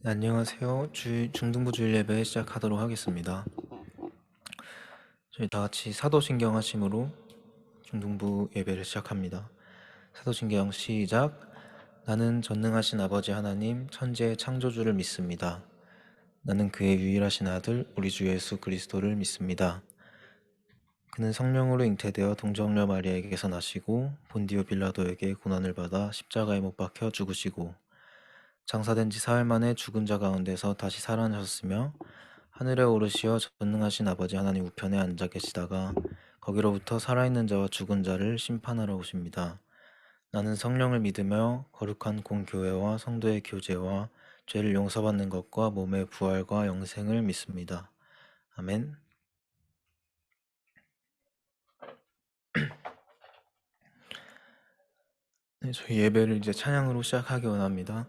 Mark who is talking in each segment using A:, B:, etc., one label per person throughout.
A: 네, 안녕하세요. 중등부 주일 예배 시작하도록 하겠습니다. 저희 다 같이 사도신경 하심으로 중등부 예배를 시작합니다. 사도신경 시작. 나는 전능하신 아버지 하나님 천지의 창조주를 믿습니다. 나는 그의 유일하신 아들 우리 주 예수 그리스도를 믿습니다. 그는 성령으로 잉태되어 동정녀 마리아에게서 나시고 본디오 빌라도에게 고난을 받아 십자가에 못 박혀 죽으시고 장사된 지 사흘 만에 죽은 자 가운데서 다시 살아나셨으며 하늘에 오르시어 전능하신 아버지 하나님 우편에 앉아 계시다가 거기로부터 살아있는 자와 죽은 자를 심판하러 오십니다. 나는 성령을 믿으며 거룩한 공교회와 성도의 교제와 죄를 용서받는 것과 몸의 부활과 영생을 믿습니다. 아멘. 네, 저희 예배를 이제 찬양으로 시작하기 원합니다.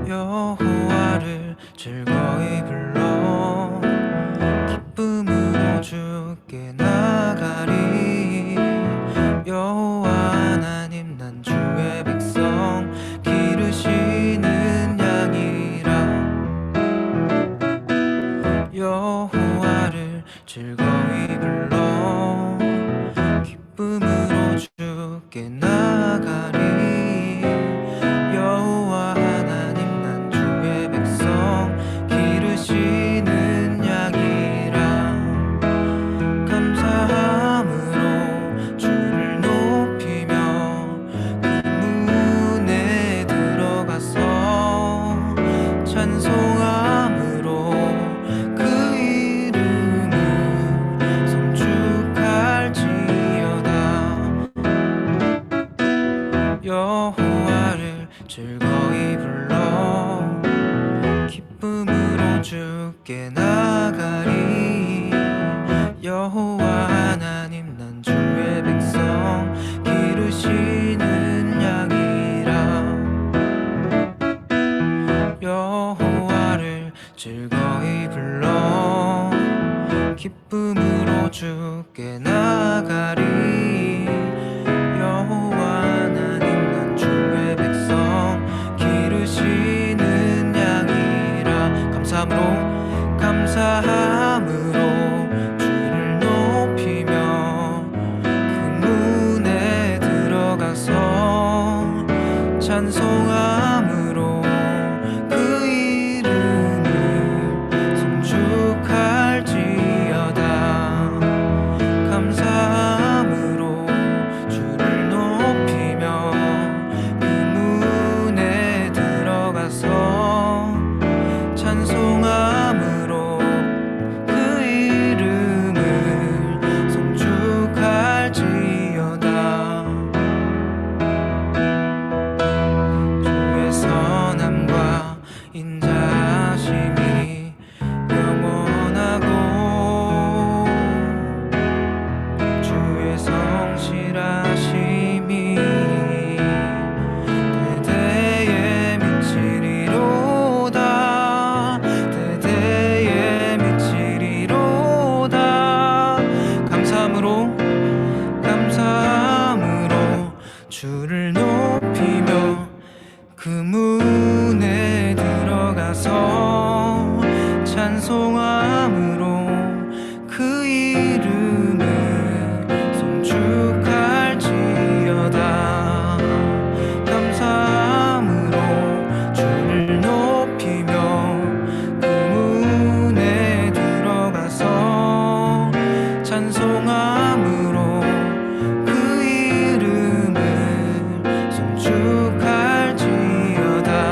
A: 여호와를 즐거이 불러 기쁨으로 주께 나가리. 여호와 하나님 난 주의 백성 기르시는 양이라. 여호와를 즐거이 불러 기쁨으로 주께 나가리. 여호와 하나님 난 주의 백성 기르시는 양이라. 감사함으로 주를 높이며 그 문에 들어가서 찬송함으로 그 이름을 송축할지어다. 여호와를 즐거이 불러 기쁨으로 주께 나가리. 여호와 하나님 난 주의 백성 기르시는 양이라. 여호와를 즐거이 불러 기쁨으로 주께 나가리. 여호와 하나님 난 주의 백성 기르시는 양이라. 감사함으로 주를 높이며 그 문에 들어가서 찬송함으로 그 이름을 송축할지어다. 감사함으로 주를 높이며 그 문에 들어가서 찬송함으로 그 이름을 송축할지어다. 주의 선함과 인자하심이 영원하고 주의 성실하심이 대대에 미치리로다. 대대에 미치리로다. 감사함으로 주를 높이며 그 문에 들어가서 찬송함으로 그 이름을 송축할지어다. 감사함으로 주를 높이며 그 문에 들어가서 찬송함으로 그 이름을 송축할지어다.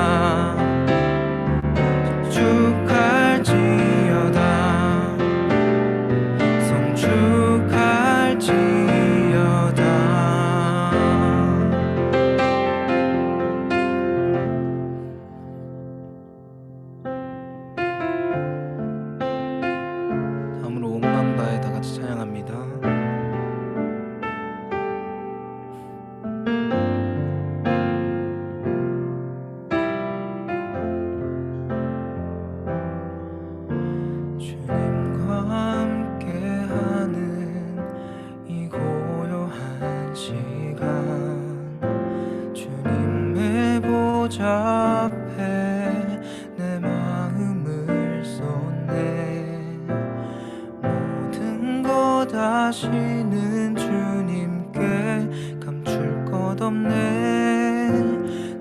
A: 없네.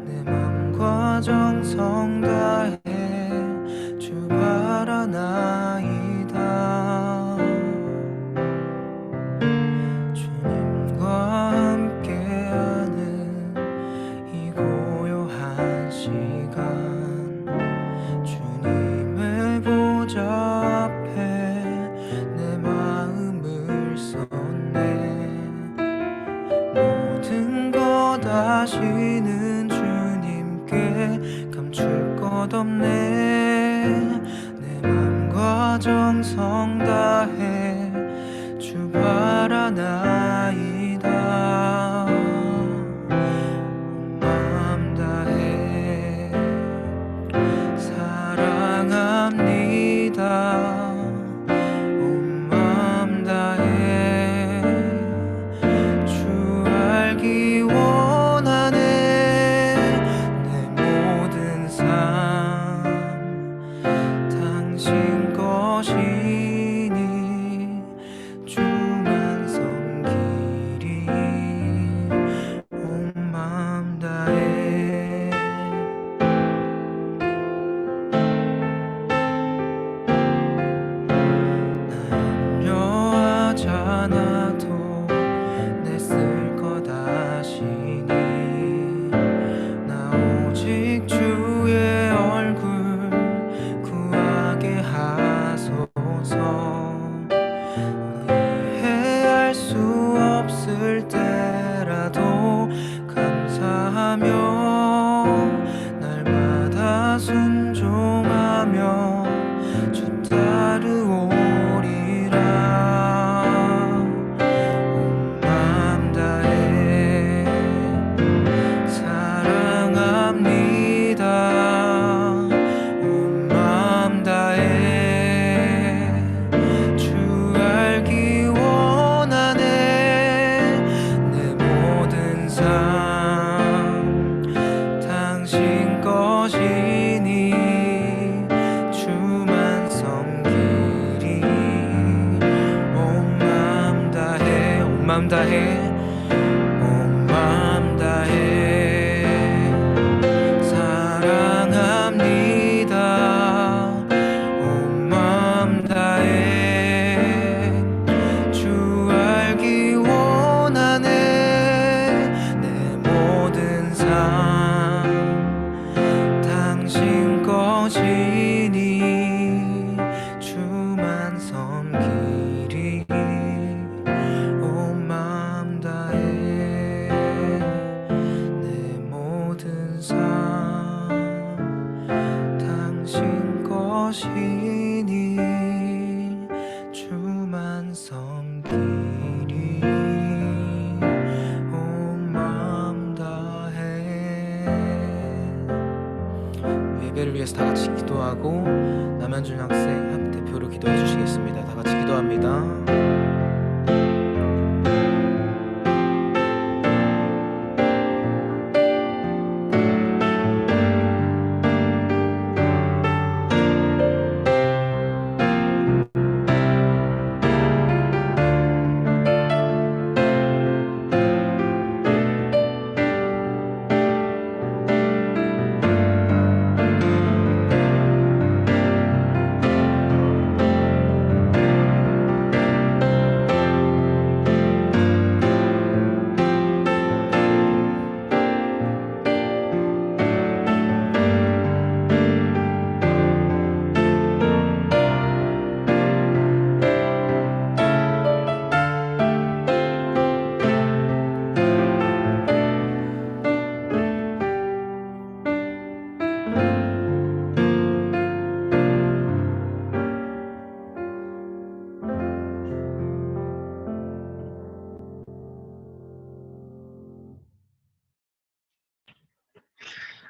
A: 내 맘과 정성 다해 주 바라나이다. 주님과 함께하는 이 고요한 시간, 주님의 보좌 앞에 내 마음을 쏟네. 모든 것 아시는 주님께 감출 것 없네. 내 맘과 정성 다해 주 바라나이다. 온 마음 다해 사랑합니다. 온 마음 다해 주 알기 원하네. 내 모든 삶 당신 것이니 주만 섬기리. 온 마음 다해 나 염려하지 않아도 내 쓸 것 아시니. 나 오직 주의 얼굴 구하게 하소서. 이해할 수 없을 때라도 감사하며 날마다 순종하며 주 따르오리라. 온 마음 다해 사랑합니다. 온 마음 다해 주 알기 원하네. 내 모든 삶 당신 것이니 주만 섬기리. 온 마음 다해 온 마음 다해 온 마음 다해 사랑합니다. 온 마음 다해 주 알기 원하네. 내 모든 삶 당신 것이니 주만 섬기리. 온 마음 다해 내 모든 삶 당신 것이니 주만 섬기리. 온 마음 다해. 예배를 위해서 다 같이 기도하고 남현준 학생 대표로 기도해 주시겠습니다. 다 같이 기도합니다.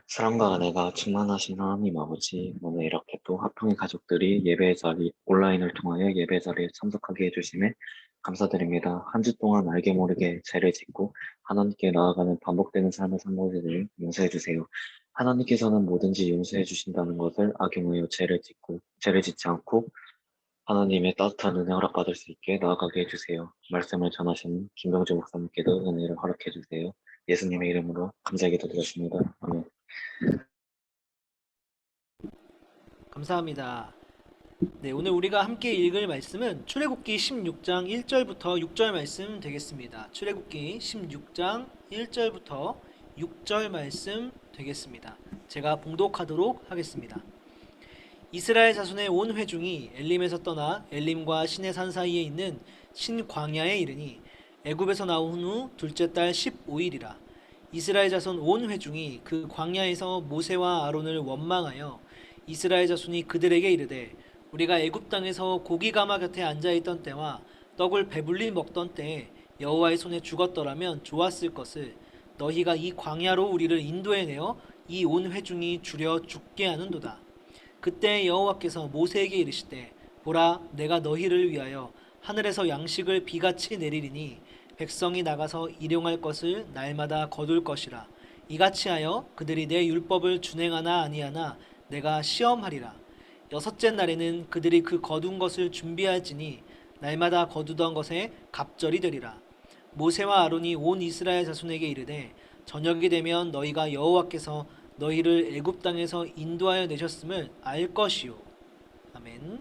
B: 사랑과 은혜가 충만하신 하나님 아버지, 오늘 이렇게 또 합동의 가족들이 예배의 자리, 온라인을 통하여 예배 자리에 참석하게 해주심에 감사드립니다. 한 주 동안 알게 모르게 죄를 짓고 하나님께 나아가는 반복되는 삶을 산 것을 용서해 주세요. 하나님께서는 뭐든지 용서해 주신다는 것을 악용하여 죄를 짓지 않고 하나님의 따뜻한 은혜 허락받을 수 있게 나아가게 해주세요. 말씀을 전하신 김병주 목사님께도 은혜를 허락해 주세요. 예수님의 이름으로 감사히 기도드렸습니다. 아멘.
C: 감사합니다. 네, 오늘 우리가 함께 읽을 말씀은 출애굽기 16장 1절부터 6절 말씀 되겠습니다. 출애굽기 16장 1절부터 6절 말씀 되겠습니다. 제가 봉독하도록 하겠습니다. 이스라엘 자손의 온 회중이 엘림에서 떠나 엘림과 시내산 사이에 있는 신광야에 이르니 애굽에서 나온 후 둘째 달 15일이라. 이스라엘 자손 온 회중이 그 광야에서 모세와 아론을 원망하여 이스라엘 자손이 그들에게 이르되 우리가 애굽 땅에서 고기 가마 곁에 앉아 있던 때와 떡을 배불리 먹던 때에 여호와의 손에 죽었더라면 좋았을 것을 너희가 이 광야로 우리를 인도해 내어 이 온 회중이 주려 죽게 하는도다. 그때 여호와께서 모세에게 이르시되 보라 내가 너희를 위하여 하늘에서 양식을 비같이 내리리니 백성이 나가서 일용할 것을 날마다 거둘 것이라. 이같이 하여 그들이 내 율법을 준행하나 아니하나 내가 시험하리라. 여섯째 날에는 그들이 그 거둔 것을 준비할지니 날마다 거두던 것에 갑절이 되리라. 모세와 아론이 온 이스라엘 자손에게 이르되 저녁이 되면 너희가 여호와께서 너희를 애굽 땅에서 인도하여 내셨음을 알 것이요. 아멘.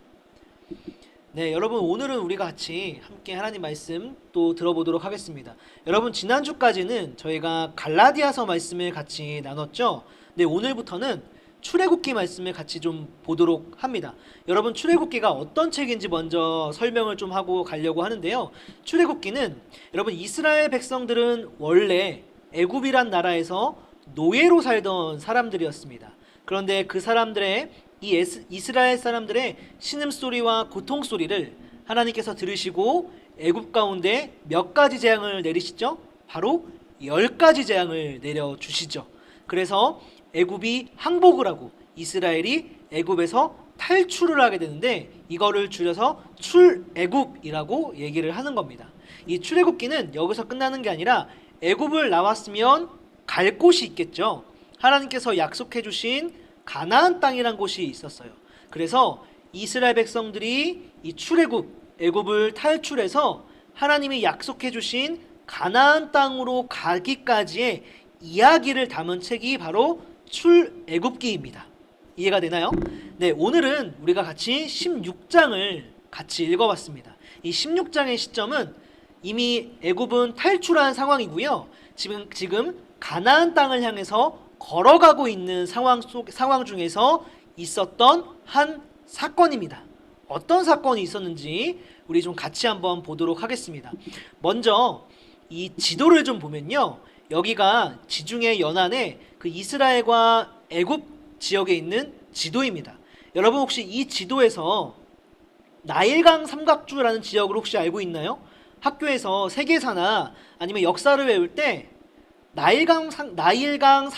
C: 네, 여러분 오늘은 우리가 같이 함께 하나님 말씀 또 들어보도록 하겠습니다. 여러분 지난주까지는 저희가 갈라디아서 말씀을 같이 나눴죠. 네, 오늘부터는 출애굽기 말씀을 같이 좀 보도록 합니다. 여러분 출애굽기가 어떤 책인지 먼저 설명을 좀 하고 가려고 하는데요. 출애굽기는 여러분 이스라엘 백성들은 원래 애굽이란 나라에서 노예로 살던 사람들이었습니다. 그런데 그 사람들의 이스라엘 사람들의 신음소리와 고통소리를 하나님께서 들으시고 애굽 가운데 몇 가지 재앙을 내리시죠? 바로 10가지 재앙을 내려주시죠. 그래서 애굽이 항복을 하고 이스라엘이 애굽에서 탈출을 하게 되는데 이거를 줄여서 출애굽이라고 얘기를 하는 겁니다. 이 출애굽기는 여기서 끝나는 게 아니라 애굽을 나왔으면 갈 곳이 있겠죠. 하나님께서 약속해 주신 가나안 땅이란 곳이 있었어요. 그래서 이스라엘 백성들이 이 출애굽, 애굽을 탈출해서 하나님이 약속해 주신 가나안 땅으로 가기까지의 이야기를 담은 책이 바로 출애굽기입니다. 이해가 되나요? 네, 오늘은 우리가 같이 16장을 같이 읽어봤습니다. 이 16장의 시점은 이미 애굽은 탈출한 상황이고요. 지금 가나안 땅을 향해서 걸어가고 있는 상황 중에서 있었던 한 사건입니다. 어떤 사건이 있었는지 우리 좀 같이 한번 보도록 하겠습니다. 먼저 이 지도를 좀 보면요. 여기가 지중해 연안에 그 이스라엘과 애굽 지역에 있는 지도입니다. 여러분 혹시 이 지도에서 나일강 삼각주라는 지역을 혹시 알고 있나요? 학교에서 세계사나 아니면 역사를 외울 때 나일강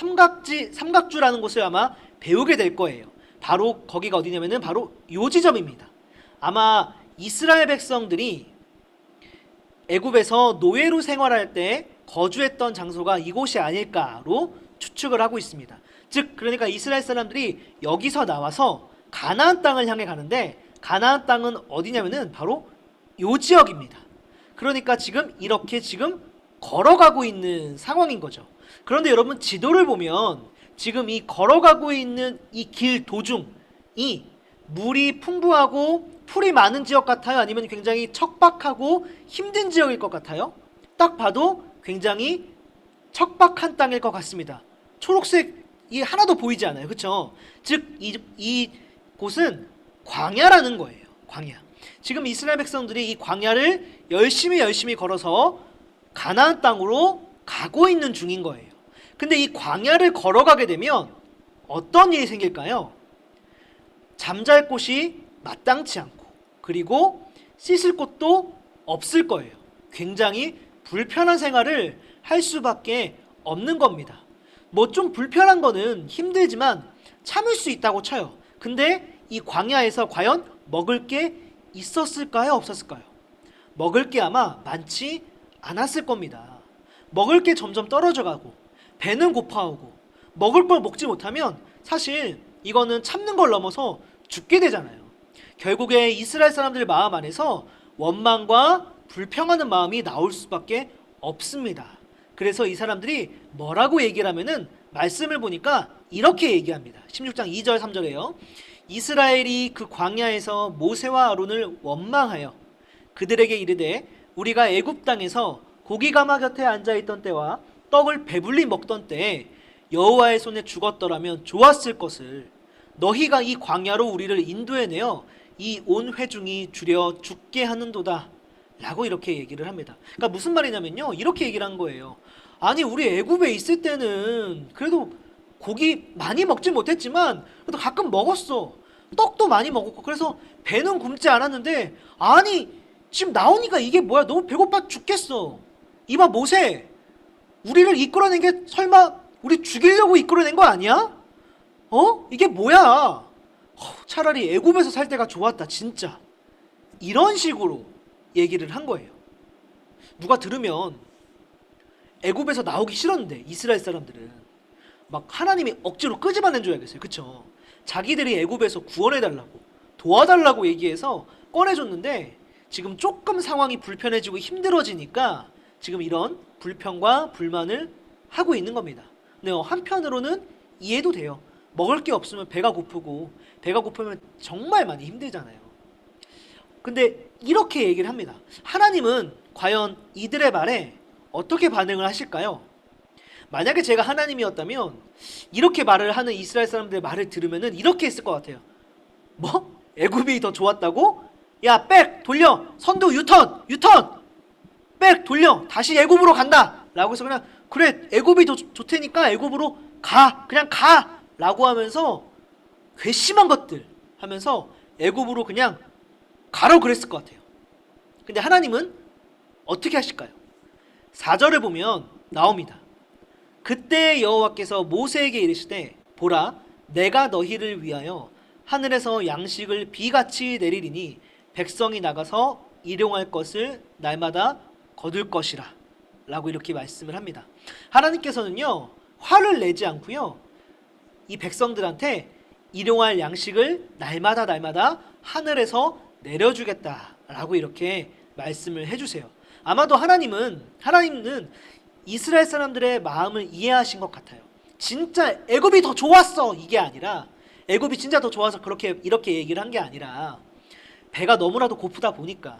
C: 삼각주라는 곳을 아마 배우게 될 거예요. 바로 거기가 어디냐면은 바로 요 지점입니다. 아마 이스라엘 백성들이 애굽에서 노예로 생활할 때 거주했던 장소가 이곳이 아닐까로 추측을 하고 있습니다. 즉 그러니까 이스라엘 사람들이 여기서 나와서 가나안 땅을 향해 가는데 가나안 땅은 어디냐면은 바로 요 지역입니다. 그러니까 이렇게 걸어가고 있는 상황인 거죠. 그런데 여러분 지도를 보면 지금 이 걸어가고 있는 이 길 도중이 물이 풍부하고 풀이 많은 지역 같아요? 아니면 굉장히 척박하고 힘든 지역일 것 같아요? 딱 봐도 굉장히 척박한 땅일 것 같습니다. 초록색이 하나도 보이지 않아요. 그렇죠? 즉 이 곳은 광야라는 거예요. 광야. 지금 이스라엘 백성들이 이 광야를 열심히 걸어서 가나안 땅으로 가고 있는 중인 거예요. 근데 이 광야를 걸어가게 되면 어떤 일이 생길까요? 잠잘 곳이 마땅치 않고 그리고 씻을 곳도 없을 거예요. 굉장히 불편한 생활을 할 수밖에 없는 겁니다. 뭐 좀 불편한 거는 힘들지만 참을 수 있다고 쳐요. 근데 이 광야에서 과연 먹을 게 있었을까요? 없었을까요? 먹을 게 아마 많지 않았을 겁니다. 먹을 게 점점 떨어져 가고 배는 고파오고 먹을 걸 먹지 못하면 사실 이거는 참는 걸 넘어서 죽게 되잖아요. 결국에 이스라엘 사람들 마음 안에서 원망과 불평하는 마음이 나올 수밖에 없습니다. 그래서 이 사람들이 뭐라고 얘기를 하면은 말씀을 보니까 이렇게 얘기합니다. 16장 2절 3절에요. 이스라엘이 그 광야에서 모세와 아론을 원망하여 그들에게 이르되 우리가 애굽 땅에서 고기 가마 곁에 앉아 있던 때와 떡을 배불리 먹던 때에 여호와의 손에 죽었더라면 좋았을 것을 너희가 이 광야로 우리를 인도해내어 이 온 회중이 주려 죽게 하는도다 라고 이렇게 얘기를 합니다. 그러니까 무슨 말이냐면요, 이렇게 얘기를 한 거예요. 아니 우리 애굽에 있을 때는 그래도 고기 많이 먹진 못했지만 그래도 가끔 먹었어. 떡도 많이 먹었고 그래서 배는 굶지 않았는데 아니 지금 나오니까 이게 뭐야, 너무 배고파 죽겠어. 이봐 모세, 우리를 이끌어낸 게 설마 우리 죽이려고 이끌어낸 거 아니야? 이게 뭐야? 차라리 애굽에서 살 때가 좋았다 진짜. 이런 식으로 얘기를 한 거예요. 누가 들으면 애굽에서 나오기 싫었는데 이스라엘 사람들은 막 하나님이 억지로 끄집어낸 줄 알겠어요. 그쵸? 자기들이 애굽에서 구원해달라고 도와달라고 얘기해서 꺼내줬는데 지금 조금 상황이 불편해지고 힘들어지니까 지금 이런 불평과 불만을 하고 있는 겁니다. 근데 한편으로는 이해도 돼요. 먹을 게 없으면 배가 고프고 배가 고프면 정말 많이 힘들잖아요. 근데 이렇게 얘기를 합니다. 하나님은 과연 이들의 말에 어떻게 반응을 하실까요? 만약에 제가 하나님이었다면 이렇게 말을 하는 이스라엘 사람들의 말을 들으면은 이렇게 했을 것 같아요. 뭐? 애굽이 더 좋았다고? 야, 백 돌려. 선두 유턴. 백 돌려. 다시 애굽으로 간다. 라고 해서 그냥 그래 애굽이 더 좋다니까 애굽으로 가. 그냥 가. 라고 하면서 괘씸한 것들 하면서 애굽으로 그냥 가라고 그랬을 것 같아요. 근데 하나님은 어떻게 하실까요? 4절을 보면 나옵니다. 그때 여호와께서 모세에게 이르시되 보라 내가 너희를 위하여 하늘에서 양식을 비같이 내리리니 백성이 나가서 일용할 것을 날마다 거둘 것이라 라고 이렇게 말씀을 합니다. 하나님께서는요 화를 내지 않고요 이 백성들한테 일용할 양식을 날마다 하늘에서 내려주겠다라고 이렇게 말씀을 해주세요. 아마도 하나님은 이스라엘 사람들의 마음을 이해하신 것 같아요. 진짜 애굽이 더 좋았어 이게 아니라 애굽이 진짜 더 좋아서 이렇게 얘기를 한 게 아니라 배가 너무나도 고프다 보니까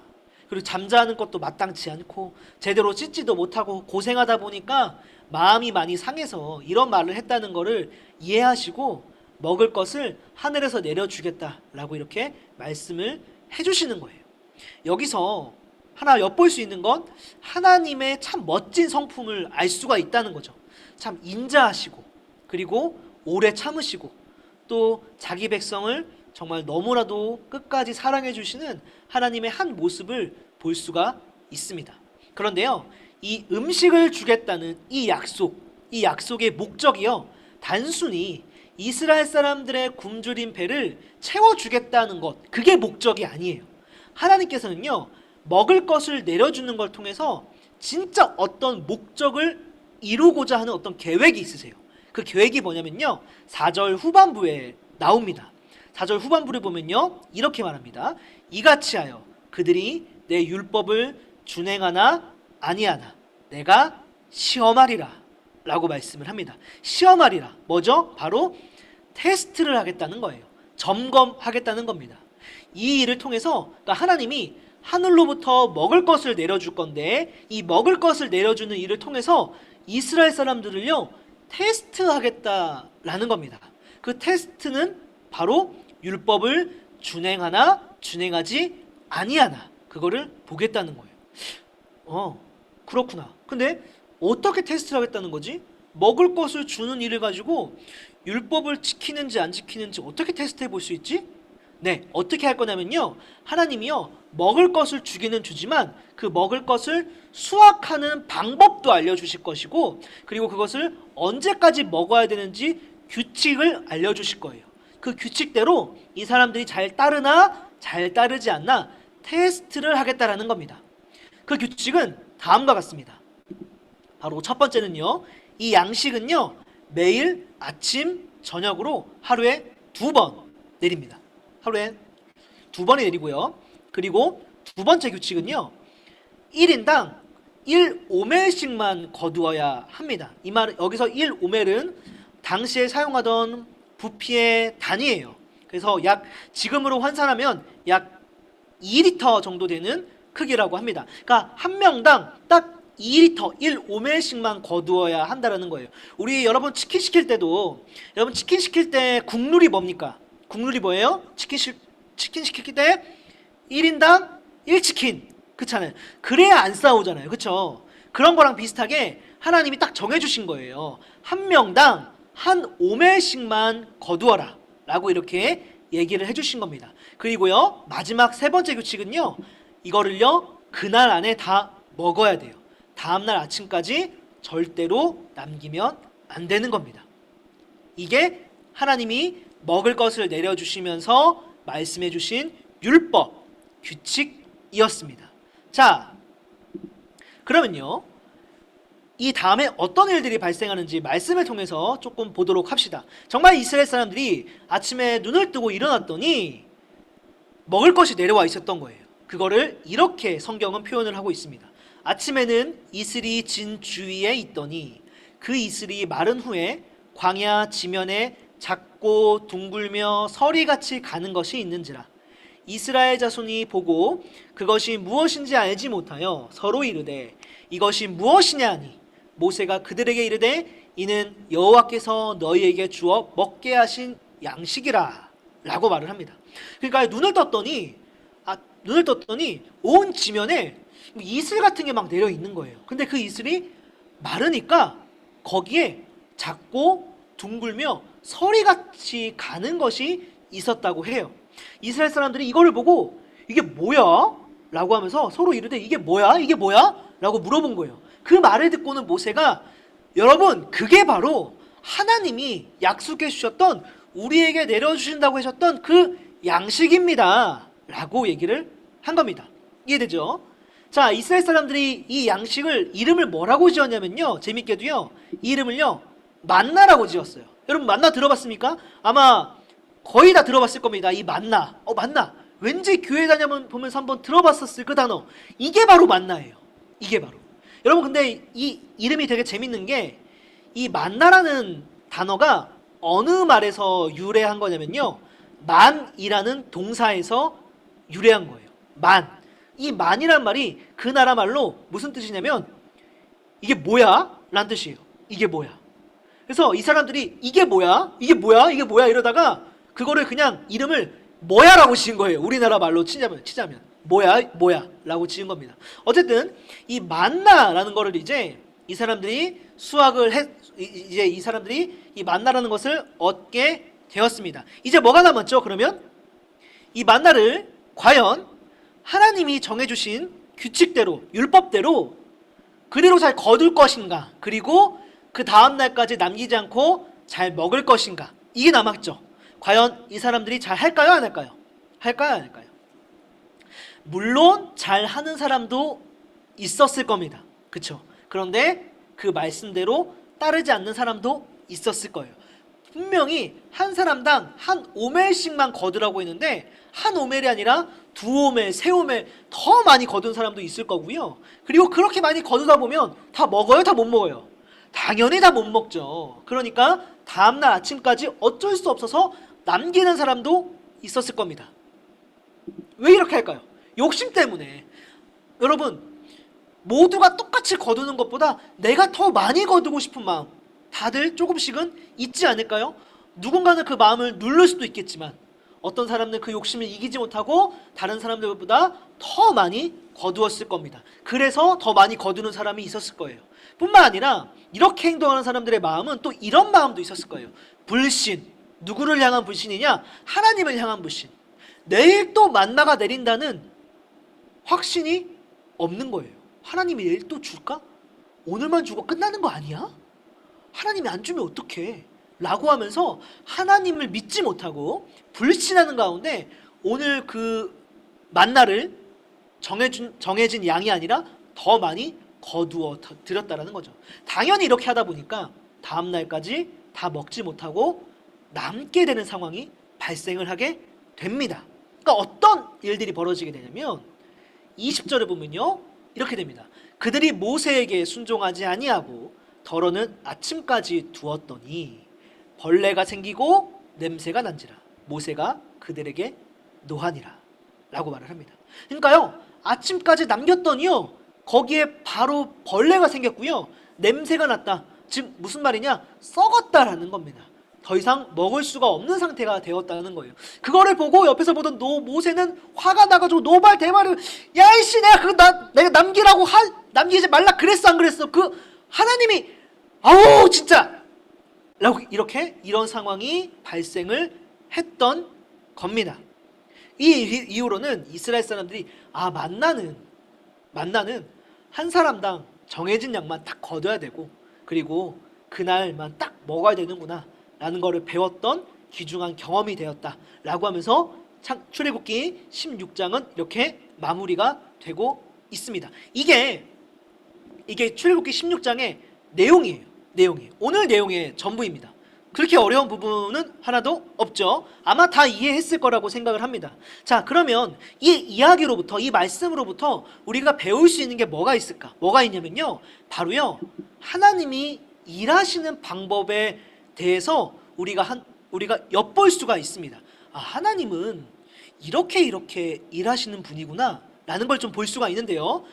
C: 그리고 잠자는 것도 마땅치 않고 제대로 씻지도 못하고 고생하다 보니까 마음이 많이 상해서 이런 말을 했다는 거를 이해하시고 먹을 것을 하늘에서 내려주겠다라고 이렇게 말씀을 해주시는 거예요. 여기서 하나 엿볼 수 있는 건 하나님의 참 멋진 성품을 알 수가 있다는 거죠. 참 인자하시고 그리고 오래 참으시고 또 자기 백성을 정말 너무나도 끝까지 사랑해 주시는 하나님의 한 모습을 볼 수가 있습니다. 그런데요, 이 음식을 주겠다는 이 약속의 목적이요, 단순히 이스라엘 사람들의 굶주린 배를 채워주겠다는 것, 그게 목적이 아니에요. 하나님께서는요, 먹을 것을 내려주는 걸 통해서 진짜 어떤 목적을 이루고자 하는 어떤 계획이 있으세요. 그 계획이 뭐냐면요, 4절 후반부에 나옵니다. 4절 후반부를 보면요 이렇게 말합니다. 이같이 하여 그들이 내 율법을 준행하나 아니하나 내가 시험하리라 라고 말씀을 합니다. 시험하리라 뭐죠? 바로 테스트를 하겠다는 거예요. 점검하겠다는 겁니다. 이 일을 통해서 그러니까 하나님이 하늘로부터 먹을 것을 내려줄 건데 이 먹을 것을 내려주는 일을 통해서 이스라엘 사람들을요 테스트하겠다라는 겁니다. 그 테스트는 바로 율법을 준행하나 준행하지 아니하나 그거를 보겠다는 거예요. 그렇구나. 근데 어떻게 테스트를 하겠다는 거지? 먹을 것을 주는 일을 가지고 율법을 지키는지 안 지키는지 어떻게 테스트해 볼 수 있지? 네, 어떻게 할 거냐면요, 하나님이요 먹을 것을 주기는 주지만 그 먹을 것을 수확하는 방법도 알려주실 것이고 그리고 그것을 언제까지 먹어야 되는지 규칙을 알려주실 거예요. 그 규칙대로 이 사람들이 잘 따르나 잘 따르지 않나 테스트를 하겠다라는 겁니다. 그 규칙은 다음과 같습니다. 바로 첫 번째는요, 이 양식은요 매일 아침 저녁으로 하루에 2번 내립니다. 하루에 2번이 내리고요. 그리고 두 번째 규칙은요 1인당 1오멜씩만 거두어야 합니다. 이 말 여기서 1오멜은 당시에 사용하던 부피의 단위예요. 그래서 약 지금으로 환산하면 약 2리터 정도 되는 크기라고 합니다. 그러니까 한 명당 딱 2리터 1오멜씩만 거두어야 한다는 거예요. 우리 여러분 치킨 시킬 때도 여러분 치킨 시킬 때 국룰이 뭡니까? 국룰이 뭐예요? 치킨 시킬 때 1인당 1치킨. 그렇잖아요. 그래야 안 싸우잖아요. 그렇죠? 그런 거랑 비슷하게 하나님이 딱 정해주신 거예요. 한 명당 한 오멜씩만 거두어라 라고 이렇게 얘기를 해주신 겁니다. 그리고요 마지막 세 번째 규칙은요, 이거를요 그날 안에 다 먹어야 돼요. 다음날 아침까지 절대로 남기면 안 되는 겁니다. 이게 하나님이 먹을 것을 내려주시면서 말씀해 주신 율법, 규칙이었습니다. 자, 그러면요 이 다음에 어떤 일들이 발생하는지 말씀을 통해서 조금 보도록 합시다. 정말 이스라엘 사람들이 아침에 눈을 뜨고 일어났더니 먹을 것이 내려와 있었던 거예요. 그거를 이렇게 성경은 표현을 하고 있습니다. 아침에는 이슬이 진 주위에 있더니 그 이슬이 마른 후에 광야 지면에 작고 둥글며 서리같이 가는 것이 있는지라. 이스라엘 자손이 보고 그것이 무엇인지 알지 못하여 서로 이르되 이것이 무엇이냐 하니 모세가 그들에게 이르되 이는 여호와께서 너희에게 주어 먹게 하신 양식이라 라고 말을 합니다. 그러니까 눈을 떴더니 온 지면에 이슬 같은 게 막 내려 있는 거예요. 근데 그 이슬이 마르니까 거기에 작고 둥글며 서리같이 가는 것이 있었다고 해요. 이스라엘 사람들이 이거를 보고 이게 뭐야? 라고 하면서 서로 이르되 이게 뭐야? 이게 뭐야? 라고 물어본 거예요. 그 말을 듣고는 모세가 여러분 그게 바로 하나님이 약속해 주셨던 우리에게 내려주신다고 하셨던 그 양식입니다 라고 얘기를 한 겁니다. 이해되죠? 자, 이스라엘 사람들이 이 양식을 이름을 뭐라고 지었냐면요, 재밌게도요 이 이름을요 만나라고 지었어요. 여러분 만나 들어봤습니까? 아마 거의 다 들어봤을 겁니다. 이 만나, 만나 왠지 교회 다녀보면서 한번 들어봤었을 그 단어. 이게 바로 만나예요. 이게 바로. 여러분 근데 이 이름이 되게 재밌는 게 이 만나라는 단어가 어느 말에서 유래한 거냐면요, 만이라는 동사에서 유래한 거예요. 만. 이 만이란 말이 그 나라 말로 무슨 뜻이냐면 이게 뭐야? 라는 뜻이에요. 이게 뭐야? 그래서 이 사람들이 이게 뭐야? 이게 뭐야? 이게 뭐야? 이러다가 그거를 그냥 이름을 뭐야? 라고 지은 거예요. 우리나라 말로 치자면 뭐야? 뭐야? 라고 지은 겁니다. 어쨌든 이 만나라는 거를 이제 이 사람들이 이제 이 사람들이 이 만나라는 것을 얻게 되었습니다. 이제 뭐가 남았죠? 그러면 이 만나를 과연 하나님이 정해주신 규칙대로, 율법대로 그대로 잘 거둘 것인가, 그리고 그 다음 날까지 남기지 않고 잘 먹을 것인가, 이게 남았죠. 과연 이 사람들이 잘 할까요? 안 할까요? 할까요? 안 할까요? 물론 잘 하는 사람도 있었을 겁니다. 그쵸? 그런데 그 말씀대로 따르지 않는 사람도 있었을 거예요. 분명히 한 사람당 한 오멜씩만 거두라고 했는데 한 오멜이 아니라 두 오멜, 세 오멜 더 많이 거둔 사람도 있을 거고요. 그리고 그렇게 많이 거두다 보면 다 먹어요? 다 못 먹어요? 당연히 다 못 먹죠. 그러니까 다음날 아침까지 어쩔 수 없어서 남기는 사람도 있었을 겁니다. 왜 이렇게 할까요? 욕심 때문에. 여러분 모두가 똑같이 거두는 것보다 내가 더 많이 거두고 싶은 마음 다들 조금씩은 있지 않을까요? 누군가는 그 마음을 누를 수도 있겠지만 어떤 사람은 그 욕심을 이기지 못하고 다른 사람들보다 더 많이 거두었을 겁니다. 그래서 더 많이 거두는 사람이 있었을 거예요. 뿐만 아니라 이렇게 행동하는 사람들의 마음은 또 이런 마음도 있었을 거예요. 불신. 누구를 향한 불신이냐? 하나님을 향한 불신. 내일 또 만나가 내린다는 확신이 없는 거예요. 하나님이 내일 또 줄까? 오늘만 주고 끝나는 거 아니야? 하나님이 안 주면 어떡해? 라고 하면서 하나님을 믿지 못하고 불신하는 가운데 오늘 그 만나를 정해진 양이 아니라 더 많이 거두어 드렸다라는 거죠. 당연히 이렇게 하다 보니까 다음 날까지 다 먹지 못하고 남게 되는 상황이 발생을 하게 됩니다. 그러니까 어떤 일들이 벌어지게 되냐면 20절에 보면요 이렇게 됩니다. 그들이 모세에게 순종하지 아니하고 더러는 아침까지 두었더니 벌레가 생기고 냄새가 난지라 모세가 그들에게 노하니라 라고 말을 합니다. 그러니까요, 아침까지 남겼더니요, 거기에 바로 벌레가 생겼고요, 냄새가 났다. 즉 무슨 말이냐? 썩었다라는 겁니다. 더 이상 먹을 수가 없는 상태가 되었다는 거예요. 그거를 보고 옆에서 보던 모세는 화가 나가지고 노발대발을, 야 이씨, 내가 남기라고 남기지 말라 그랬어 안 그랬어? 그 하나님이 아우 진짜 라고 이렇게 이런 상황이 발생을 했던 겁니다. 이 이후로는 이스라엘 사람들이 만나는 한 사람당 정해진 양만 딱 거둬야 되고 그리고 그날만 딱 먹어야 되는구나 라는 거를 배웠던 귀중한 경험이 되었다라고 하면서 출애굽기 16장은 이렇게 마무리가 되고 있습니다. 이게 출애굽기 16장의 내용이에요. 오늘 내용의 전부입니다. 그렇게 어려운 부분은 하나도 없죠. 아마 다 이해했을 거라고 생각을 합니다. 자, 그러면 이 이야기로부터, 이 말씀으로부터 우리가 배울 수 있는 게 뭐가 있을까? 뭐가 있냐면요, 바로요, 하나님이 일하시는 방법에 대해서 우리가 엿볼 수가 있습니다. 하나님은 이렇게 일하시는 분이구나 라는 걸 좀 볼 수가 있는데요,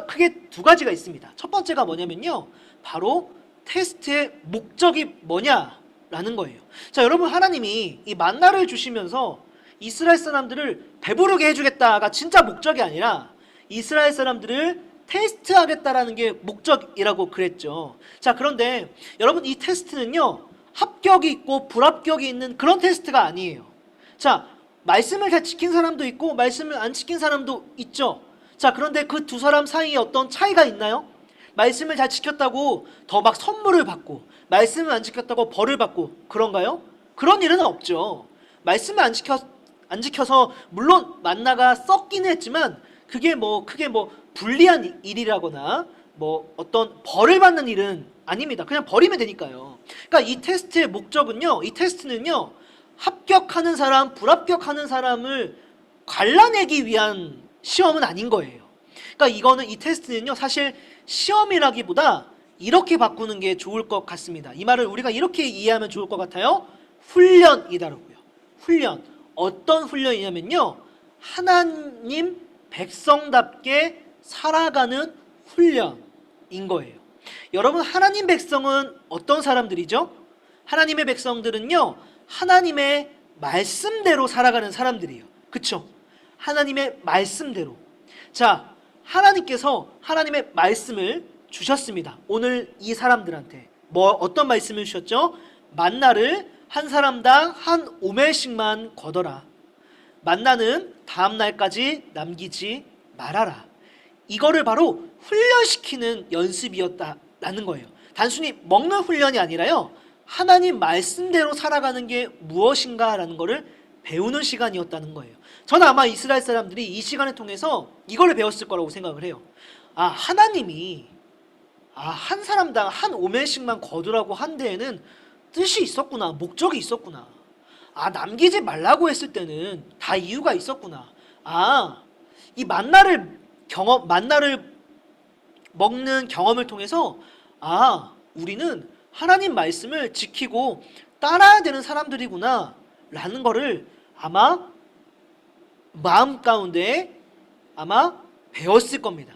C: 크게 두 가지가 있습니다. 첫 번째가 뭐냐면요, 바로 테스트의 목적이 뭐냐라는 거예요. 자, 여러분, 하나님이 이 만나를 주시면서 이스라엘 사람들을 배부르게 해주겠다가 진짜 목적이 아니라 이스라엘 사람들을 테스트하겠다라는 게 목적이라고 그랬죠. 자, 그런데 여러분, 이 테스트는요, 합격이 있고 불합격이 있는 그런 테스트가 아니에요. 자, 말씀을 잘 지킨 사람도 있고 말씀을 안 지킨 사람도 있죠. 자, 그런데 그 두 사람 사이에 어떤 차이가 있나요? 말씀을 잘 지켰다고 더 막 선물을 받고 말씀을 안 지켰다고 벌을 받고 그런가요? 그런 일은 없죠. 말씀을 안 지켜서 물론 만나가 썩기는 했지만 그게 크게 불리한 일이라거나 어떤 벌을 받는 일은 아닙니다. 그냥 버리면 되니까요. 그러니까 이 테스트의 목적은요, 이 테스트는요, 합격하는 사람, 불합격하는 사람을 갈라내기 위한 시험은 아닌 거예요. 그러니까 이 테스트는요, 사실 시험이라기보다 이렇게 바꾸는 게 좋을 것 같습니다. 이 말을 우리가 이렇게 이해하면 좋을 것 같아요. 훈련이다라고요. 훈련. 어떤 훈련이냐면요, 하나님 백성답게 살아가는 훈련인 거예요. 여러분, 하나님 백성은 어떤 사람들이죠? 하나님의 백성들은요, 하나님의 말씀대로 살아가는 사람들이에요. 그쵸? 하나님의 말씀대로. 자, 하나님께서 하나님의 말씀을 주셨습니다. 오늘 이 사람들한테 어떤 말씀을 주셨죠? 만나를 한 사람당 한 오멜씩만 거둬라. 만나는 다음 날까지 남기지 말아라. 이거를 바로 훈련시키는 연습이었다라는 거예요. 단순히 먹는 훈련이 아니라요, 하나님 말씀대로 살아가는 게 무엇인가라는 거를 배우는 시간이었다는 거예요. 저는 아마 이스라엘 사람들이 이 시간을 통해서 이걸 배웠을 거라고 생각을 해요. 하나님이 한 사람당 한 오멜씩만 거두라고 한 데에는 뜻이 있었구나, 목적이 있었구나. 남기지 말라고 했을 때는 다 이유가 있었구나. 이 만나를 먹는 경험을 통해서 우리는 하나님 말씀을 지키고 따라야 되는 사람들이구나 라는 거를 아마 마음 가운데 배웠을 겁니다.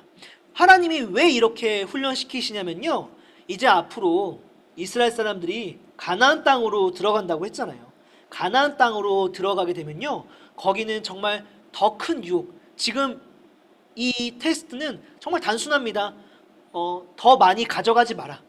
C: 하나님이 왜 이렇게 훈련시키시냐면요, 이제 앞으로 이스라엘 사람들이 가나안 땅으로 들어간다고 했잖아요. 가나안 땅으로 들어가게 되면요, 거기는 정말 더 큰 유혹, 지금 이 테스트는 정말 단순합니다. 더 많이 가져가지 마라,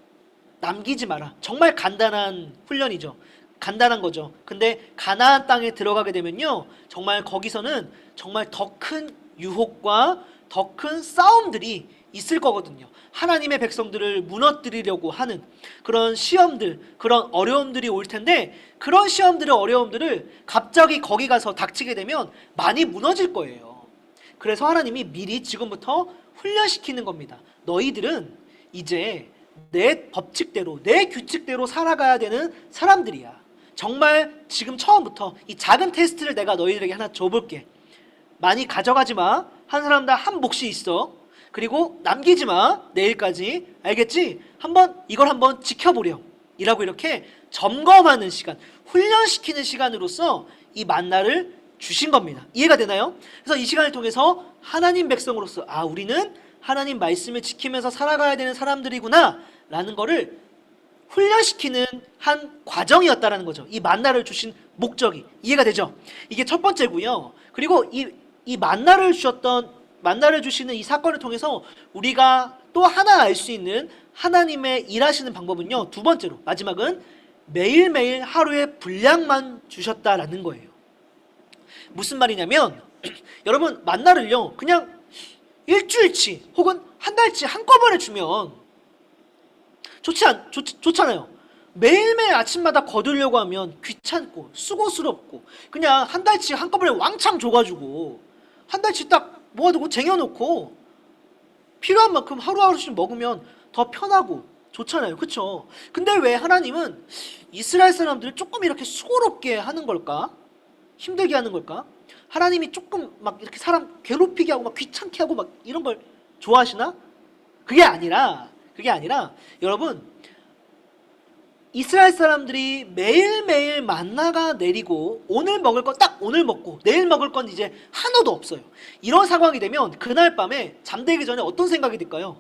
C: 남기지 마라. 정말 간단한 훈련이죠. 간단한 거죠. 근데 가나안 땅에 들어가게 되면요, 정말 거기서는 정말 더 큰 유혹과 더 큰 싸움들이 있을 거거든요. 하나님의 백성들을 무너뜨리려고 하는 그런 시험들, 그런 어려움들이 올 텐데, 그런 시험들의 어려움들을 갑자기 거기 가서 닥치게 되면 많이 무너질 거예요. 그래서 하나님이 미리 지금부터 훈련시키는 겁니다. 너희들은 이제 내 법칙대로, 내 규칙대로 살아가야 되는 사람들이야. 정말 지금 처음부터 이 작은 테스트를 내가 너희들에게 하나 줘볼게. 많이 가져가지 마. 한 사람당 한 몫이 있어. 그리고 남기지 마. 내일까지. 알겠지? 이걸 한번 지켜보렴. 이라고 이렇게 점검하는 시간, 훈련시키는 시간으로서 이 만나를 주신 겁니다. 이해가 되나요? 그래서 이 시간을 통해서 하나님 백성으로서 우리는 하나님 말씀을 지키면서 살아가야 되는 사람들이구나 라는 거를 훈련시키는 한 과정이었다라는 거죠. 이 만나를 주신 목적이. 이해가 되죠? 이게 첫 번째고요. 그리고 이 만나를 주시는 이 사건을 통해서 우리가 또 하나 알 수 있는 하나님의 일하시는 방법은요. 두 번째로, 마지막은 매일매일 하루의 분량만 주셨다라는 거예요. 무슨 말이냐면 여러분, 만나를요 그냥 일주일치 혹은 한 달치 한꺼번에 주면 좋잖아요. 매일매일 아침마다 거두려고 하면 귀찮고 수고스럽고, 그냥 한 달치 한꺼번에 왕창 줘가지고 한 달치 딱 모아두고 쟁여놓고 필요한 만큼 하루하루씩 먹으면 더 편하고 좋잖아요. 그쵸? 근데 왜 하나님은 이스라엘 사람들을 조금 이렇게 수고롭게 하는 걸까? 힘들게 하는 걸까? 하나님이 조금 막 이렇게 사람 괴롭히게 하고 막 귀찮게 하고 막 이런 걸 좋아하시나? 그게 아니라 여러분, 이스라엘 사람들이 매일매일 만나가 내리고 오늘 먹을 건 딱 오늘 먹고 내일 먹을 건 이제 하나도 없어요. 이런 상황이 되면 그날 밤에 잠들기 전에 어떤 생각이 들까요?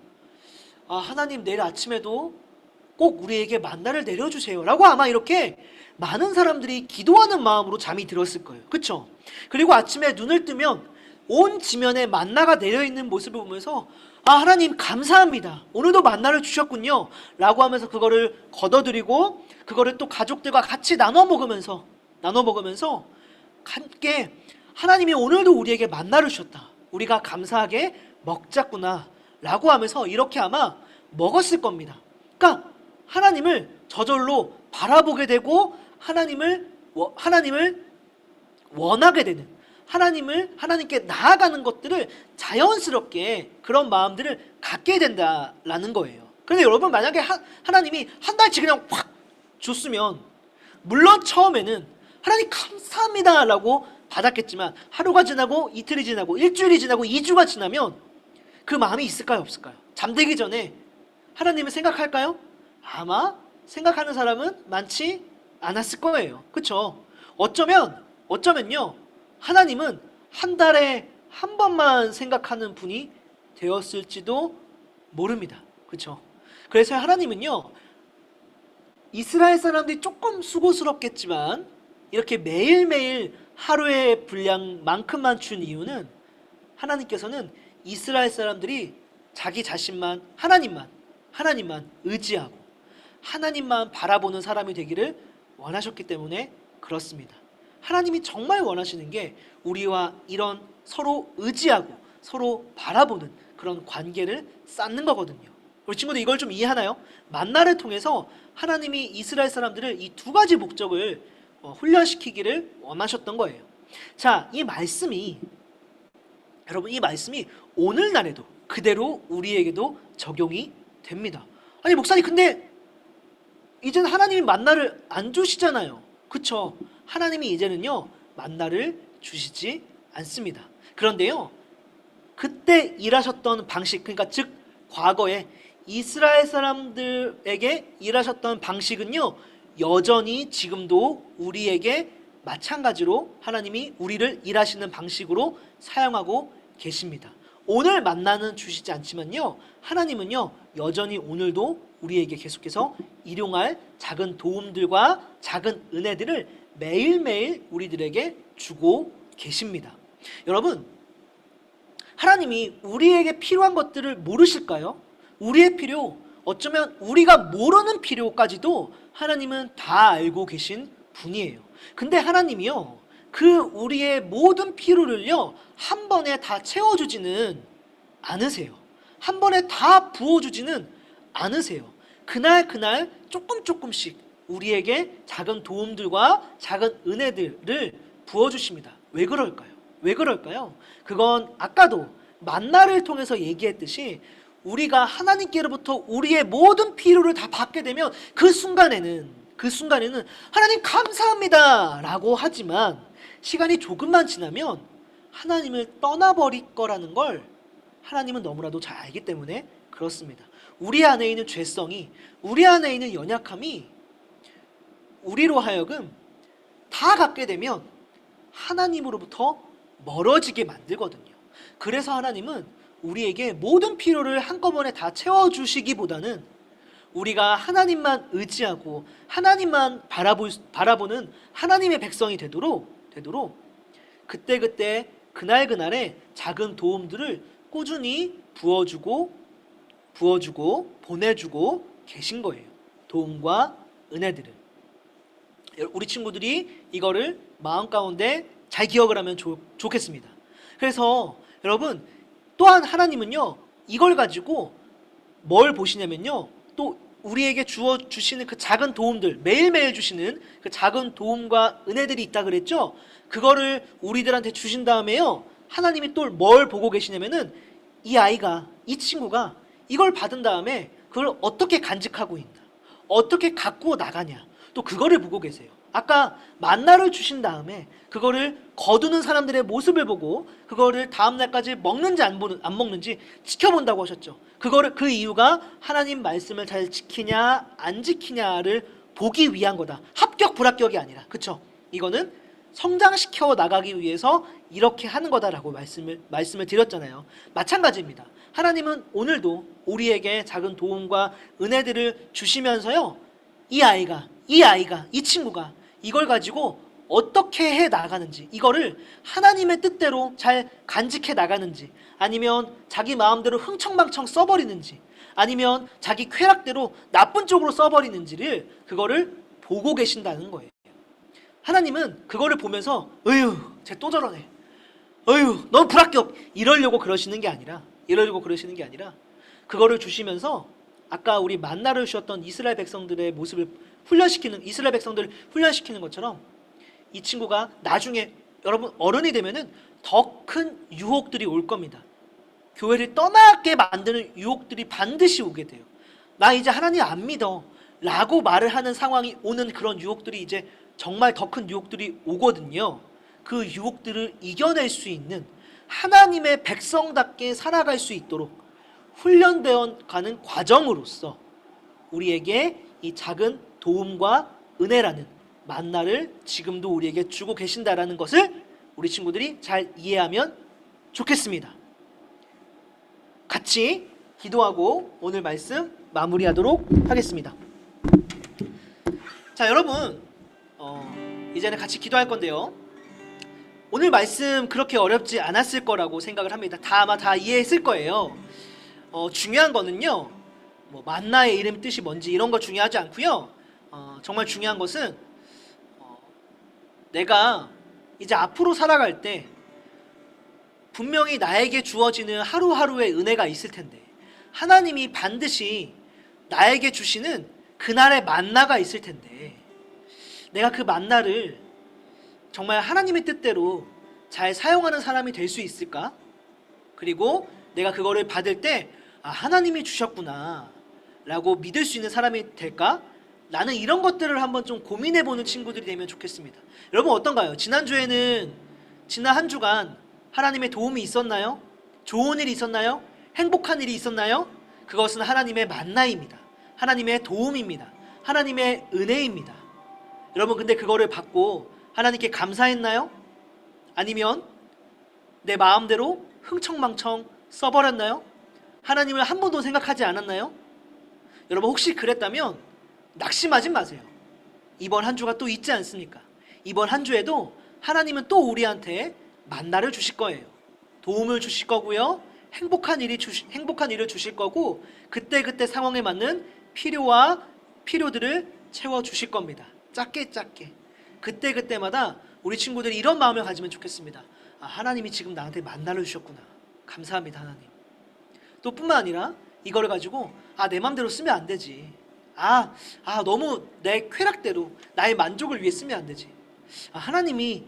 C: 하나님, 내일 아침에도 꼭 우리에게 만나를 내려주세요 라고 아마 이렇게 많은 사람들이 기도하는 마음으로 잠이 들었을 거예요. 그쵸? 그리고 아침에 눈을 뜨면 온 지면에 만나가 내려있는 모습을 보면서 하나님 감사합니다. 오늘도 만나를 주셨군요 라고 하면서 그거를 걷어들이고 그거를 또 가족들과 같이 나눠 먹으면서 함께 하나님이 오늘도 우리에게 만나를 주셨다. 우리가 감사하게 먹자꾸나 라고 하면서 이렇게 아마 먹었을 겁니다. 그러니까 하나님을 저절로 바라보게 되고 하나님을 원하게 되는, 하나님께 나아가는 것들을 자연스럽게 그런 마음들을 갖게 된다라는 거예요. 그런데 여러분, 만약에 하나님이 한 달치 그냥 확 줬으면, 물론 처음에는 하나님 감사합니다 라고 받았겠지만 하루가 지나고 이틀이 지나고 일주일이 지나고 2주가 지나면 그 마음이 있을까요, 없을까요? 잠들기 전에 하나님을 생각할까요? 아마 생각하는 사람은 많지 않았을 거예요. 그쵸? 어쩌면요, 하나님은 한 달에 한 번만 생각하는 분이 되었을지도 모릅니다. 그쵸? 그래서 하나님은요, 이스라엘 사람들이 조금 수고스럽겠지만 이렇게 매일매일 하루의 분량만큼만 준 이유는, 하나님께서는 이스라엘 사람들이 자기 자신만, 하나님만 의지하고 하나님만 바라보는 사람이 되기를 원하셨기 때문에 그렇습니다. 하나님이 정말 원하시는 게 우리와 이런 서로 의지하고 서로 바라보는 그런 관계를 쌓는 거거든요. 우리 친구들 이걸 좀 이해하나요? 만나를 통해서 하나님이 이스라엘 사람들을 이 두 가지 목적을 훈련시키기를 원하셨던 거예요. 자, 여러분, 이 말씀이 오늘날에도 그대로 우리에게도 적용이 됩니다. 아니, 목사님, 근데 이제는 하나님이 만나를 안 주시잖아요. 그쵸? 하나님이 이제는요, 만나를 주시지 않습니다. 그런데요, 그때 일하셨던 방식, 그러니까 즉 과거에 이스라엘 사람들에게 일하셨던 방식은요, 여전히 지금도 우리에게 마찬가지로 하나님이 우리를 일하시는 방식으로 사용하고 계십니다. 오늘 만나는 주시지 않지만요, 하나님은요, 여전히 오늘도 우리에게 계속해서 일용할 작은 도움들과 작은 은혜들을 매일매일 우리들에게 주고 계십니다. 여러분, 하나님이 우리에게 필요한 것들을 모르실까요? 우리의 필요, 어쩌면 우리가 모르는 필요까지도 하나님은 다 알고 계신 분이에요. 근데 하나님이요, 그 우리의 모든 필요를요, 한 번에 다 채워주지는 않으세요. 한 번에 다 부어주지는 않으세요. 그날 조금씩 우리에게 작은 도움들과 작은 은혜들을 부어주십니다. 왜 그럴까요? 그건 아까도 만나를 통해서 얘기했듯이 우리가 하나님께로부터 우리의 모든 필요를 다 받게 되면 그 순간에는 하나님 감사합니다 라고 하지만 시간이 조금만 지나면 하나님을 떠나버릴 거라는 걸 하나님은 너무나도 잘 알기 때문에 그렇습니다. 우리 안에 있는 죄성이, 우리 안에 있는 연약함이 우리로 하여금 다 갖게 되면 하나님으로부터 멀어지게 만들거든요. 그래서 하나님은 우리에게 모든 필요를 한꺼번에 다 채워주시기보다는 우리가 하나님만 의지하고 하나님만 바라보는 하나님의 백성이 되도록 그때그때 그날그날의 작은 도움들을 꾸준히 부어주고 보내주고 계신 거예요. 도움과 은혜들을. 우리 친구들이 이거를 마음 가운데 잘 기억을 하면 좋겠습니다. 그래서 여러분, 또한 하나님은요, 이걸 가지고 뭘 보시냐면요, 또 우리에게 주시는 그 작은 도움들, 매일매일 주시는 그 작은 도움과 은혜들이 있다 그랬죠? 그거를 우리들한테 주신 다음에요, 하나님이 또 뭘 보고 계시냐면은 이 아이가, 이 친구가 이걸 받은 다음에 그걸 어떻게 간직하고 있나, 어떻게 갖고 나가냐, 또 그거를 보고 계세요. 아까 만나를 주신 다음에 그거를 거두는 사람들의 모습을 보고 그거를 다음 날까지 먹는지 안 먹는지 지켜본다고 하셨죠. 그 이유가 하나님 말씀을 잘 지키냐 안 지키냐를 보기 위한 거다. 합격 불합격이 아니라. 그쵸? 이거는 성장시켜 나가기 위해서 이렇게 하는 거다라고 말씀을 드렸잖아요. 마찬가지입니다. 하나님은 오늘도 우리에게 작은 도움과 은혜들을 주시면서요, 이 친구가 이걸 가지고 어떻게 해 나가는지, 이거를 하나님의 뜻대로 잘 간직해 나가는지, 아니면 자기 마음대로 흥청망청 써버리는지, 아니면 자기 쾌락대로 나쁜 쪽으로 써버리는지를 그거를 보고 계신다는 거예요. 하나님은 그거를 보면서 어휴, 쟤 또 저러네, 어휴, 넌 불합격, 이러려고 그러시는 게 아니라 그거를 주시면서 아까 우리 만나를 주셨던 이스라엘 백성들의 모습을 이스라엘 백성들을 훈련시키는 것처럼 이 친구가 나중에 여러분 어른이 되면은 더 큰 유혹들이 올 겁니다. 교회를 떠나게 만드는 유혹들이 반드시 오게 돼요. 나 이제 하나님 안 믿어 라고 말을 하는 상황이 오는 그런 유혹들이 이제 정말 더 큰 유혹들이 오거든요. 그 유혹들을 이겨낼 수 있는 하나님의 백성답게 살아갈 수 있도록 훈련되어 가는 과정으로서 우리에게 이 작은 도움과 은혜라는 만나를 지금도 우리에게 주고 계신다라는 것을 우리 친구들이 잘 이해하면 좋겠습니다. 같이 기도하고 오늘 말씀 마무리하도록 하겠습니다. 자, 여러분, 이제는 같이 기도할 건데요, 오늘 말씀 그렇게 어렵지 않았을 거라고 생각을 합니다. 아마 다 이해했을 거예요. 중요한 거는요, 뭐 만나의 이름 뜻이 뭔지 이런 거 중요하지 않고요. 정말 중요한 것은 내가 이제 앞으로 살아갈 때 분명히 나에게 주어지는 하루하루의 은혜가 있을 텐데, 하나님이 반드시 나에게 주시는 그날의 만나가 있을 텐데, 내가 그 만나를 정말 하나님의 뜻대로 잘 사용하는 사람이 될 수 있을까? 그리고 내가 그거를 받을 때 하나님이 주셨구나 라고 믿을 수 있는 사람이 될까? 나는 이런 것들을 한번 좀 고민해보는 친구들이 되면 좋겠습니다. 여러분 어떤가요? 지난 한 주간 하나님의 도움이 있었나요? 좋은 일이 있었나요? 행복한 일이 있었나요? 그것은 하나님의 만나입니다. 하나님의 도움입니다. 하나님의 은혜입니다. 여러분, 근데 그거를 받고 하나님께 감사했나요? 아니면 내 마음대로 흥청망청 써버렸나요? 하나님을 한 번도 생각하지 않았나요? 여러분, 혹시 그랬다면 낙심하지 마세요. 이번 한 주가 또 있지 않습니까? 이번 한 주에도 하나님은 또 우리한테 만나를 주실 거예요. 도움을 주실 거고요, 행복한 일을 주실 거고, 그때 상황에 맞는 필요들을 채워주실 겁니다. 작게 그때마다 우리 친구들이 이런 마음을 가지면 좋겠습니다. 하나님이 지금 나한테 만나를 주셨구나, 감사합니다 하나님. 또 뿐만 아니라 이거를 가지고 내 맘대로 쓰면 안 되지, 너무 내 쾌락대로 나의 만족을 위해 쓰면 안 되지, 하나님이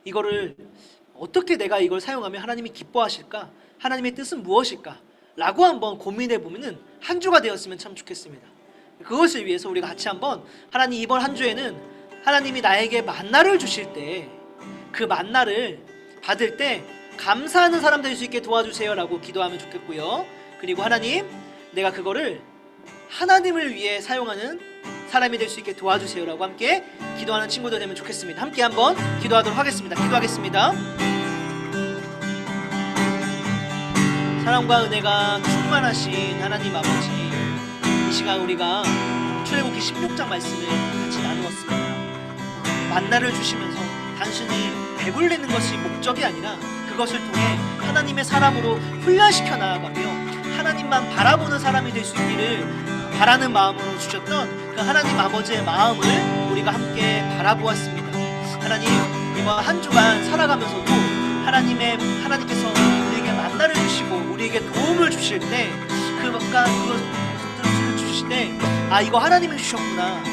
C: 이거를 어떻게 내가 이걸 사용하면 하나님이 기뻐하실까, 하나님의 뜻은 무엇일까 라고 한번 고민해보면 한 주가 되었으면 참 좋겠습니다. 그것을 위해서 우리가 같이 한번, 하나님 이번 한 주에는 하나님이 나에게 만나를 주실 때 그 만나를 받을 때 감사하는 사람 될 수 있게 도와주세요라고 기도하면 좋겠고요. 그리고 하나님, 내가 그거를 하나님을 위해 사용하는 사람이 될 수 있게 도와주세요라고 함께 기도하는 친구들 되면 좋겠습니다. 함께 한번 기도하도록 하겠습니다. 기도하겠습니다. 사랑과 은혜가 충만하신 하나님 아버지, 이 시간 우리가 출애굽기 16장 말씀을 같이 나누었습니다. 만나를 주시면서 단순히 배불리는 것이 목적이 아니라 그것을 통해 하나님의 사람으로 훈련시켜 나아가며 하나님만 바라보는 사람이 될 수 있기를 바라는 마음으로 주셨던 그 하나님 아버지의 마음을 우리가 함께 바라보았습니다. 하나님, 이번 한 주간 살아가면서도 하나님께서 우리에게 만나를 주시고 우리에게 도움을 주실 때 그것을 주실 때 이거 하나님이 주셨구나,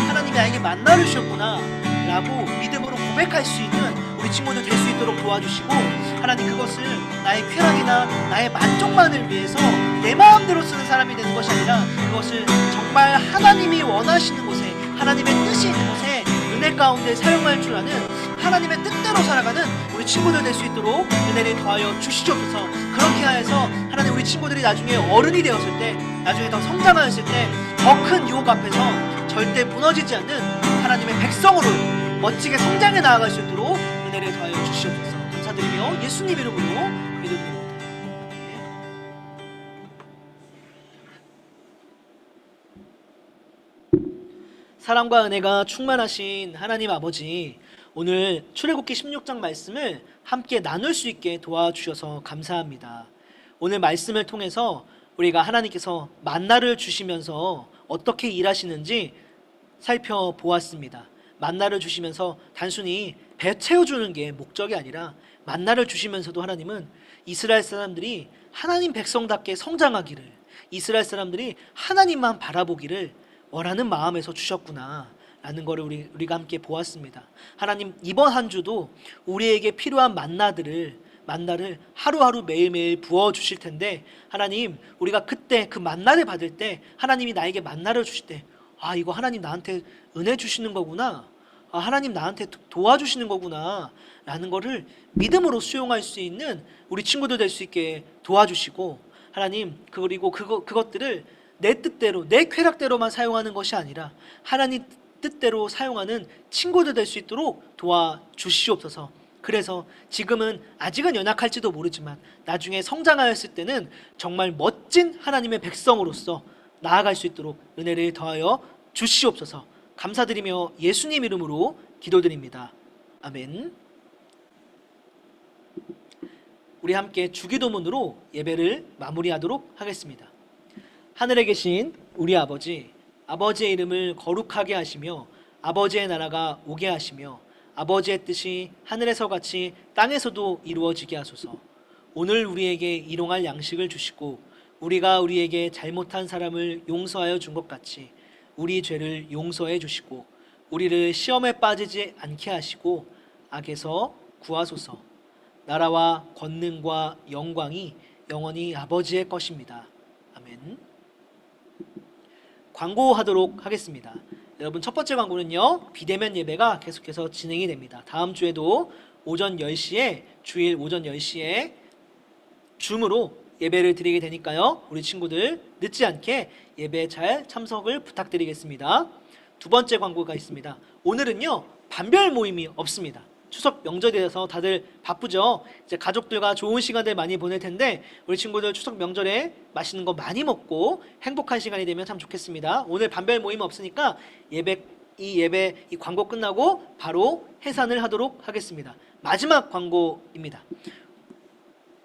C: 하나님이 나에게 만나를 주셨구나 라고 믿음으로 고백할 수 있는 우리 친구들 될 수 있도록 도와주시고, 하나님 그것을 나의 쾌락이나 나의 만족만을 위해서 내 마음대로 쓰는 사람이 되는 것이 아니라 그것을 정말 하나님이 원하시는 곳에, 하나님의 뜻이 있는 곳에 은혜 가운데 사용할 줄 아는 하나님의 뜻대로 살아가는 우리 친구들 될 수 있도록 은혜를 더하여 주시옵소서. 그렇게 하여서 하나님, 우리 친구들이 나중에 어른이 되었을 때, 나중에 더 성장하였을 때 더 큰 유혹 앞에서 절대 무너지지 않는 하나님의 백성으로 멋지게 성장해 나아갈 수 있도록 은혜를 더하여 주시옵소서. 감사드리며 예수님 이름으로 기도드립니다. 사랑과 은혜가 충만하신 하나님 아버지, 오늘 출애굽기 16장 말씀을 함께 나눌 수 있게 도와주셔서 감사합니다. 오늘 말씀을 통해서 우리가 하나님께서 만나를 주시면서 어떻게 일하시는지 살펴보았습니다. 만나를 주시면서 단순히 배 채워주는 게 목적이 아니라 만나를 주시면서도 하나님은 이스라엘 사람들이 하나님 백성답게 성장하기를, 이스라엘 사람들이 하나님만 바라보기를 원하는 마음에서 주셨구나 라는 것을 우리가 함께 보았습니다. 하나님, 이번 한 주도 우리에게 필요한 만나를 하루하루 매일매일 부어주실 텐데, 하나님, 우리가 그때 그 만나를 받을 때, 하나님이 나에게 만나를 주실 때 이거 하나님 나한테 은혜 주시는 거구나, 하나님 나한테 도와주시는 거구나 라는 거를 믿음으로 수용할 수 있는 우리 친구들 될 수 있게 도와주시고, 하나님, 그리고 그것들을 내 뜻대로, 내 쾌락대로만 사용하는 것이 아니라 하나님 뜻대로 사용하는 친구들 될 수 있도록 도와주시옵소서. 그래서 지금은 아직은 연약할지도 모르지만 나중에 성장하였을 때는 정말 멋진 하나님의 백성으로서 나아갈 수 있도록 은혜를 더하여 주시옵소서. 감사드리며 예수님 이름으로 기도드립니다. 아멘. 우리 함께 주기도문으로 예배를 마무리하도록 하겠습니다. 하늘에 계신 우리 아버지, 아버지의 이름을 거룩하게 하시며 아버지의 나라가 오게 하시며 아버지의 뜻이 하늘에서 같이 땅에서도 이루어지게 하소서. 오늘 우리에게 일용할 양식을 주시고 우리가 우리에게 잘못한 사람을 용서하여 준 것 같이 우리 죄를 용서해 주시고 우리를 시험에 빠지지 않게 하시고 악에서 구하소서. 나라와 권능과 영광이 영원히 아버지의 것입니다. 아멘. 광고하도록 하겠습니다. 여러분, 첫 번째 광고는요, 비대면 예배가 계속해서 진행이 됩니다. 다음 주에도 오전 10시에, 주일 오전 10시에 줌으로 예배를 드리게 되니까요, 우리 친구들 늦지 않게 예배 잘 참석을 부탁드리겠습니다. 두 번째 광고가 있습니다. 오늘은요, 반별 모임이 없습니다. 추석 명절이라서 다들 바쁘죠. 이제 가족들과 좋은 시간들 많이 보낼 텐데 우리 친구들 추석 명절에 맛있는 거 많이 먹고 행복한 시간이 되면 참 좋겠습니다. 오늘 반별 모임 없으니까 이 광고 끝나고 바로 해산을 하도록 하겠습니다. 마지막 광고입니다.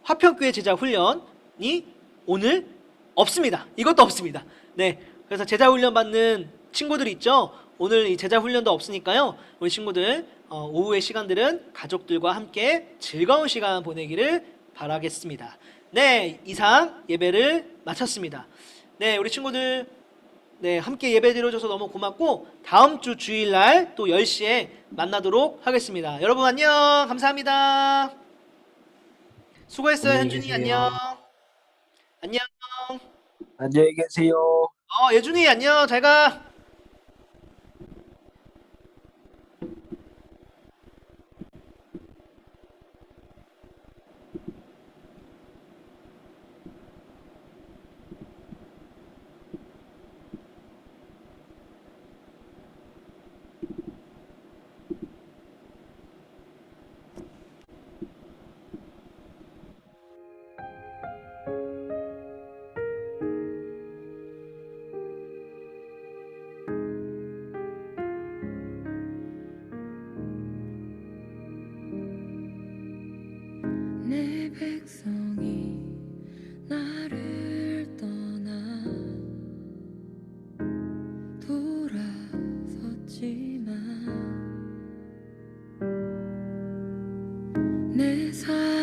C: 화평교회 제자 훈련이 오늘 없습니다. 이것도 없습니다. 네, 그래서 제자 훈련 받는 친구들 있죠. 오늘 이 제자 훈련도 없으니까요, 우리 친구들 오후의 시간들은 가족들과 함께 즐거운 시간 보내기를 바라겠습니다. 네, 이상 예배를 마쳤습니다. 네, 우리 친구들 함께 예배 드려줘서 너무 고맙고 다음 주 주일날 또 10시에 만나도록 하겠습니다. 여러분 안녕. 감사합니다. 수고했어요. 현준이 안녕. 안녕.
D: 안녕히 계세요.
C: 예준이 안녕. 잘 가.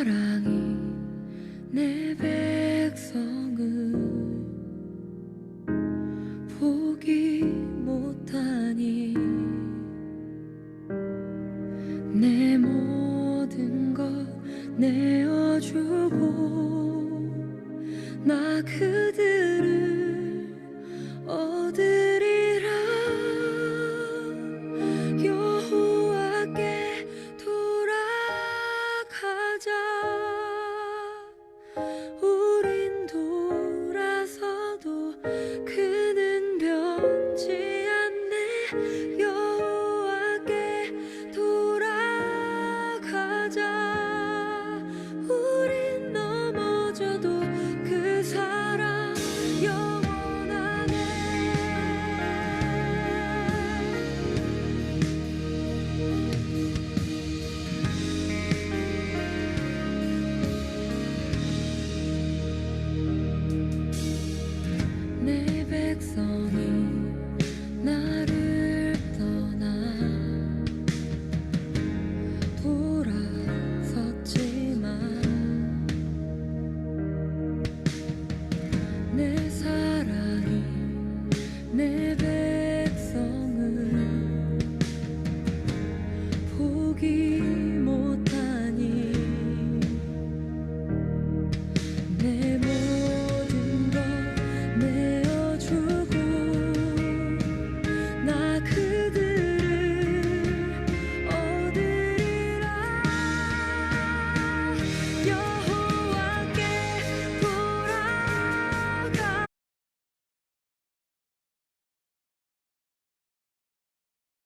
E: 사랑이 내 백성을 포기 못하니 내 모든 것 내어주고 나